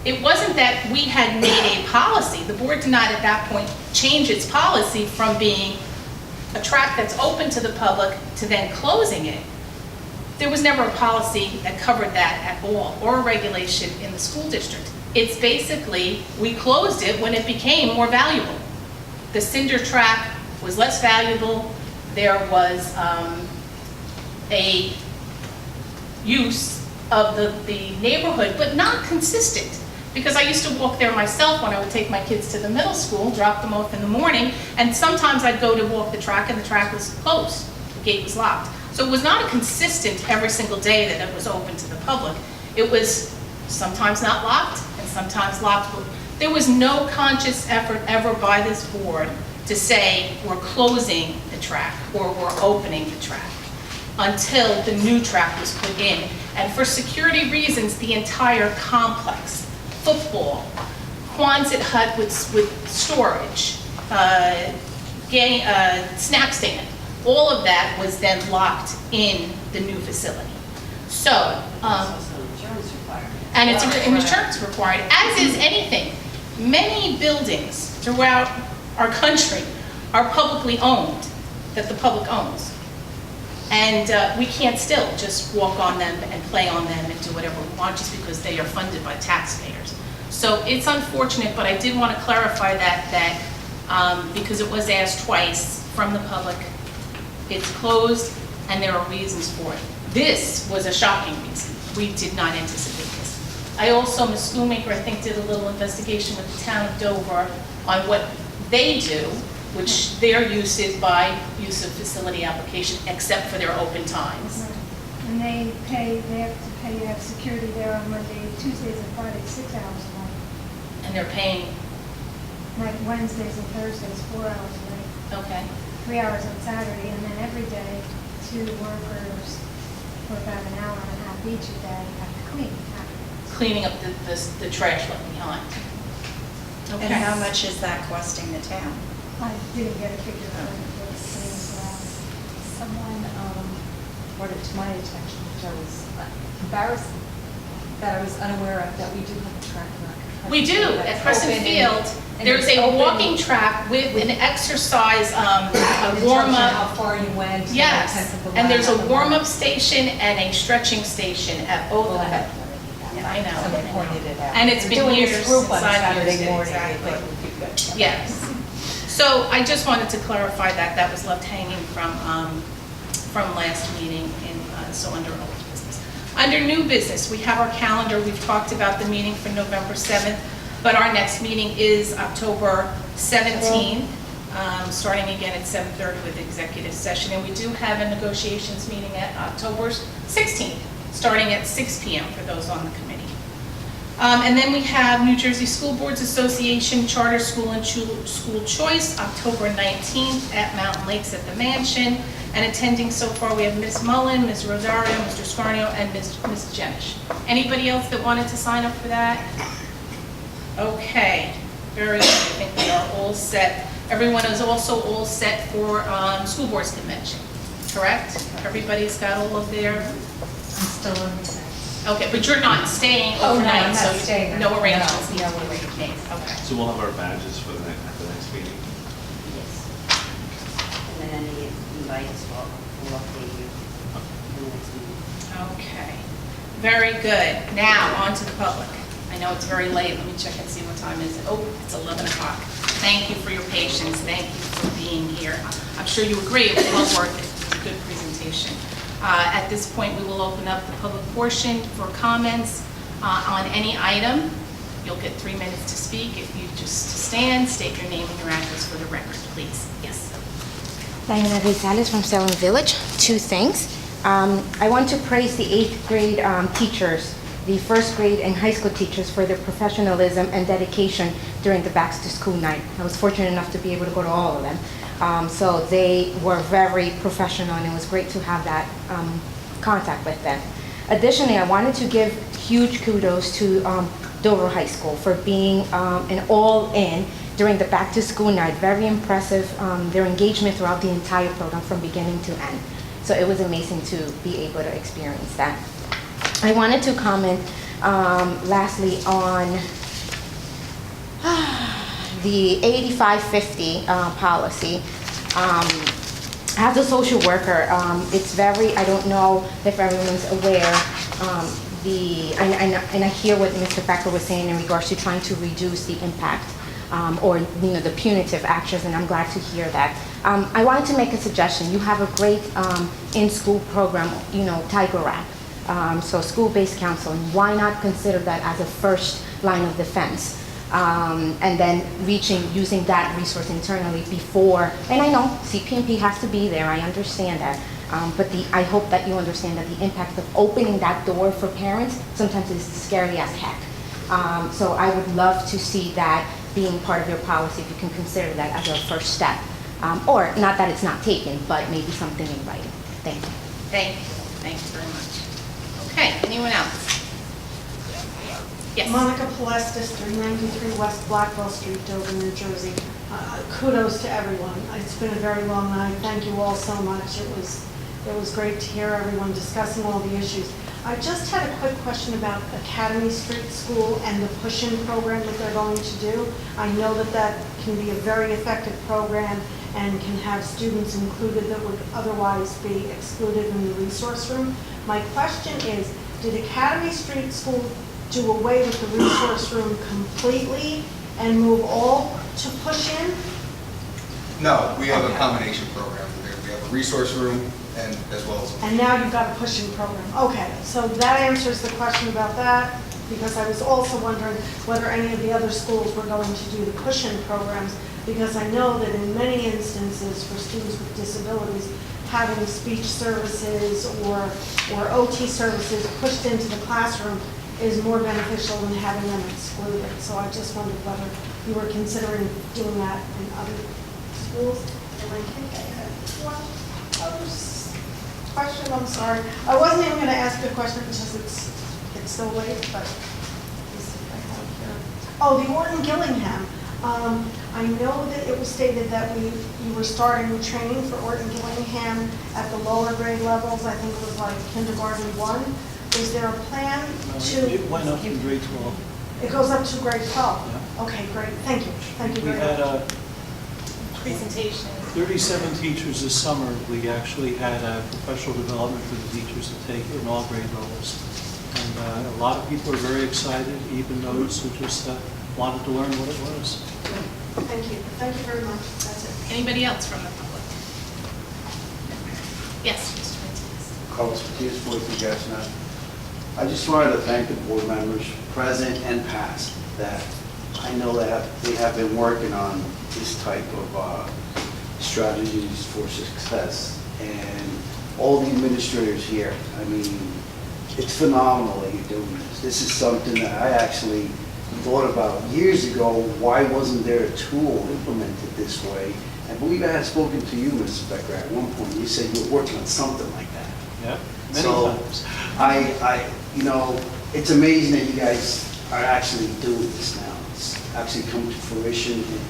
it wasn't that we had made a policy. The board did not at that point change its policy from being a track that's open to the public to then closing it. There was never a policy that covered that at all, or a regulation in the school district. It's basically, we closed it when it became more valuable. The cinder track was less valuable. There was a use of the neighborhood, but not consistent. Because I used to walk there myself when I would take my kids to the middle school, drop them off in the morning, and sometimes I'd go to walk the track and the track was closed, the gate was locked. So it was not a consistent every single day that it was open to the public. It was sometimes not locked and sometimes locked. There was no conscious effort ever by this board to say we're closing the track or we're opening the track until the new track was put in. And for security reasons, the entire complex, football, Quonset hut with storage, snack stand, all of that was then locked in the new facility. So, and it's an insurance required, as is anything. Many buildings throughout our country are publicly owned, that the public owns. And we can't still just walk on them and play on them and do whatever we want just because they are funded by taxpayers. So it's unfortunate, but I did want to clarify that because it was asked twice from the public. It's closed and there are reasons for it. This was a shocking reason. We did not anticipate this. I also, Ms. Schoonmaker, I think, did a little investigation with the town of Dover on what they do, which their use is by use of facility application, except for their open times. Right. And they have to pay to have security there on Monday, Tuesdays and Fridays, 6 hours a night. And they're paying, Like Wednesdays and Thursdays, 4 hours a night, okay, 3 hours on Saturday, and then every day, 2 workers for about an hour and a half each a day have to clean afterwards. cleaning up the trash left behind. And Okay. how much is that costing the town? I didn't get a figure of what it was cleaning for hours. Someone brought it to my attention, which I was embarrassed that I was unaware of, that we do have a track in our country. We do, That's at Crescent open Field. and There's it's a open walking track with an exercise, a determine warm-up. how far you went. and Yes, the tenth of a and there's a mile. warm-up station and a stretching station at both of Well, I them. have already. I know. Someone pointed it out. And it's We're been doing years this group since on I've used Saturday it, morning. exactly. I thought it would be good. Yes. So I just wanted to clarify that. That was left hanging from last meeting, so under old business. Under new business, we have our calendar. We've talked about the meeting for November 7th, but our next meeting is October 17th, starting again at 7:30 with executive session. And we do have a negotiations meeting at October 16th, starting at 6 p.m. for those on the committee. And then we have New Jersey School Boards Association Charter School and School Choice, October 19th at Mountain Lakes at the Mansion. And attending so far, we have Ms. Mullen, Ms. Rosario, Mr. Scarnio, and Ms. Jenish. Anybody else that wanted to sign up for that? Okay, very good. I think we are all set. Everyone is also all set for School Boards Convention, correct? Everybody's got all of their... I'm still on the same. Okay, but you're not staying Oh, no, overnight, I'm not so staying. no arrangements No, need no to be arrangements. made. Okay. So we'll have our badges for the next meeting. Yes. And then any invites will update you in the next meeting. Okay, very good. Now, on to the public. I know it's very late, let me check and see what time is it. Oh, it's 11 o'clock. Thank you for your patience, thank you for being here. I'm sure you agree, it was well worth it, it was a good presentation. At this point, we will open up the public portion for comments on any item. You'll get 3 minutes to speak. If you just stand, state your name and your address for the record, please. Yes. Diana Rizales from Salem Village. 2 things. I want to praise the 8th grade teachers, the 1st grade and high school teachers for their professionalism and dedication during the back to school night. I was fortunate enough to be able to go to all of them. So they were very professional, and it was great to have that contact with them. Additionally, I wanted to give huge kudos to Dover High School for being an all-in during the back to school night. Very impressive, their engagement throughout the entire program from beginning to end. So it was amazing to be able to experience that. I wanted to comment Lastly, on the 8550 policy, as a social worker, it's very, I don't know if everyone's aware, and I hear what Mr. Becker was saying in regards to trying to reduce the impact or the punitive actions, and I'm glad to hear that. I wanted to make a suggestion. You have a great in-school program, Tiger Wrap, so school-based counseling. Why not consider that as a first line of defense? And then using that resource internally before, and I know CPMP has to be there, I understand that, but I hope that you understand that the impact of opening that door for parents sometimes is scary as heck. So I would love to see that being part of your policy, if you can consider that as a first step. Or, not that it's not taken, but maybe something in writing. Thank you. Thank you. Thank you very much. Okay, anyone else? Yes. Monica Pelestis, 393 West Blackwell Street, Dover, New Jersey. Kudos to everyone. It's been a very long night. Thank you all so much. It was great to hear everyone discussing all the issues. I just had a quick question about Academy Street School and the push-in program that they're going to do. I know that can be a very effective program and can have students included that would otherwise be excluded in the resource room. My question is, did Academy Street School do away with the resource room completely and move all to push-in? No, we have a combination program. We have a resource room and as well as. And now you've got a push-in program. Okay, so that answers the question about that, because I was also wondering whether any of the other schools were going to do the push-in programs, because I know that in many instances for students with disabilities, having speech services or OT services pushed into the classroom is more beneficial than having them excluded. So I just wondered whether you were considering doing that in other schools. And I think I had one other question, I'm sorry. I wasn't even going to ask a question because it's so late, but let's see if I have it here. Oh, the Orton Gillingham. I know that it was stated that you were starting training for Orton Gillingham at the lower grade levels. I think it was like kindergarten 1. Is there a plan to? It went up in grade 12. It goes up to grade 12? Yeah. Okay, great. Thank you. Thank you We very had much. Presentation. 37 teachers this summer. We actually had a professional development for the teachers to take in all grade levels. And a lot of people are very excited, even those who just wanted to learn what it was. Thank you. Thank you very much. That's it. Anybody else from the public? Yes, Mr. Martinez. Carlos Matias, 42 Chestnut. I just wanted to thank the board members, present and past, that I know that they have been working on this type of strategies for success. And all the administrators here, I mean, it's phenomenal that you're doing this. This is something that I actually thought about years ago. Why wasn't there a tool implemented this way? I believe I had spoken to you, Mrs. Becker, at one point. You said you were working on something like that. Yeah, many So times. It's amazing that you guys are actually doing this now. It's actually come to fruition, and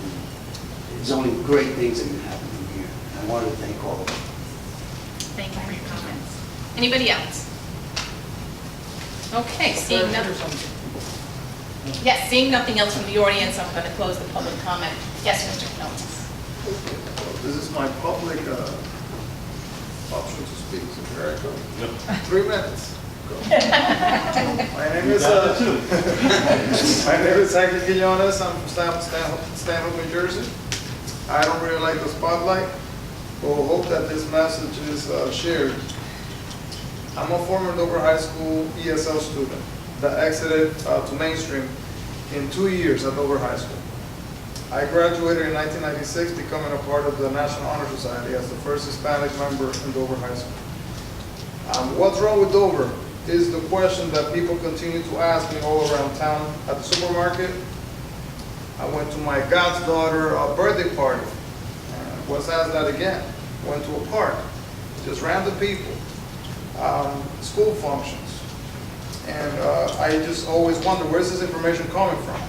there's only great things that can happen from here. I wanted to thank all of you. Thank you for your comments. Anybody else? Okay, seeing nothing. Yes, seeing nothing else from the audience, I'm going to close the public comment. Yes, Mr. Knowles. This is my public option to speak, so here I go. 3 minutes. Go. My name is Hector Quinones. I'm from Stanhope, New Jersey. I don't really like the spotlight, but we'll hope that this message is shared. I'm a former Dover High School ESL student that exited to mainstream in 2 years at Dover High School. I graduated in 1996, becoming a part of the National Honor Society as the first Hispanic member in Dover High School. What's wrong with Dover is the question that people continue to ask me all around town. At the supermarket, I went to my goddaughter's birthday party. Was asked that again. Went to a park, just random people. School functions. And I just always wonder, where's this information coming from?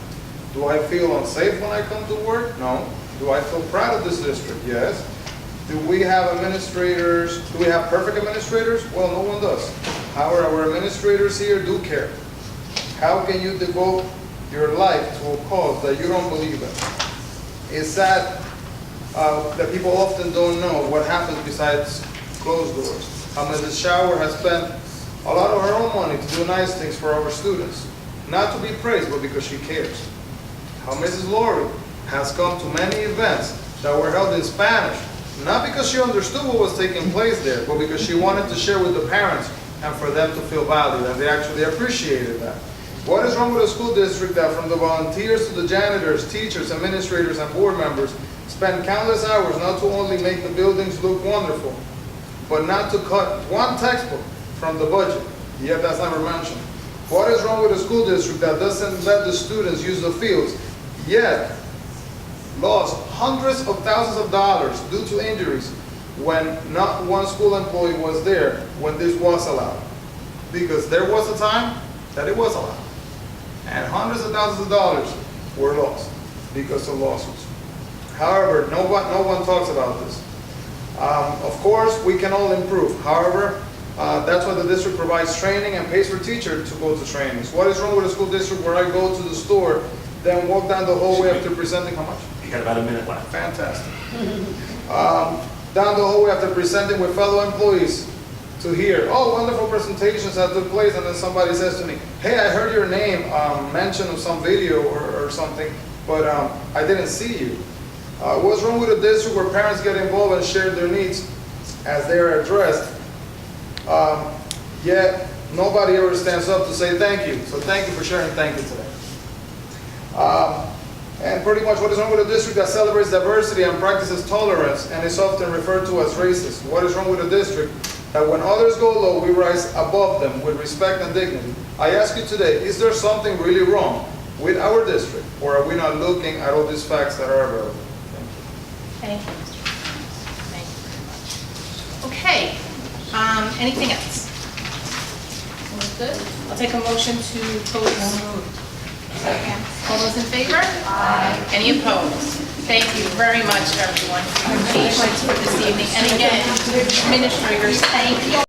Do I feel unsafe when I come to work? No. Do I feel proud of this district? Yes. Do we have administrators? Do we have perfect administrators? Well, no one does. However, our administrators here do care. How can you devote your life to a cause that you don't believe in? It's sad that people often don't know what happens besides closed doors. How Mrs. Shower has spent a lot of her own money to do nice things for our students, not to be praised, but because she cares. How Mrs. Lori has come to many events that were held in Spanish, not because she understood what was taking place there, but because she wanted to share with the parents and for them to feel valued, and they actually appreciated that. What is wrong with a school district that from the volunteers to the janitors, teachers, administrators, and board members spend countless hours not to only make the buildings look wonderful, but not to cut one textbook from the budget, yet that's never mentioned? What is wrong with a school district that doesn't let the students use the fields, yet lost hundreds of thousands of dollars due to injuries when not one school employee was there when this was allowed? Because there was a time that it was allowed. And hundreds of thousands of dollars were lost because of lawsuits. However, no one talks about this. Of course, we can all improve. However, that's why the district provides training and pays for teachers to go to trainings. What is wrong with a school district where I go to the store, then walk down the hallway after presenting how much? You got about a minute left. Fantastic. Down the hallway after presenting with fellow employees to hear, oh, wonderful presentations that took place, and then somebody says to me, hey, I heard your name mentioned in some video or something, but I didn't see you. What's wrong with a district where parents get involved and share their needs as they are addressed, yet nobody ever stands up to say thank you. So thank you for sharing thank you today. And pretty much what is wrong with a district that celebrates diversity and practices tolerance and is often referred to as racist? What is wrong with a district that when others go low, we rise above them with respect and dignity? I ask you today, is there something really wrong with our district, or are we not looking at all these facts that are available? Thank you, Mr. Thank you very much. Okay, anything else? All good? I'll take a motion to close. All those in favor? Aye. Any opposed? Thank you very much, everyone, for your patience for this evening. And again, administrators, thank you.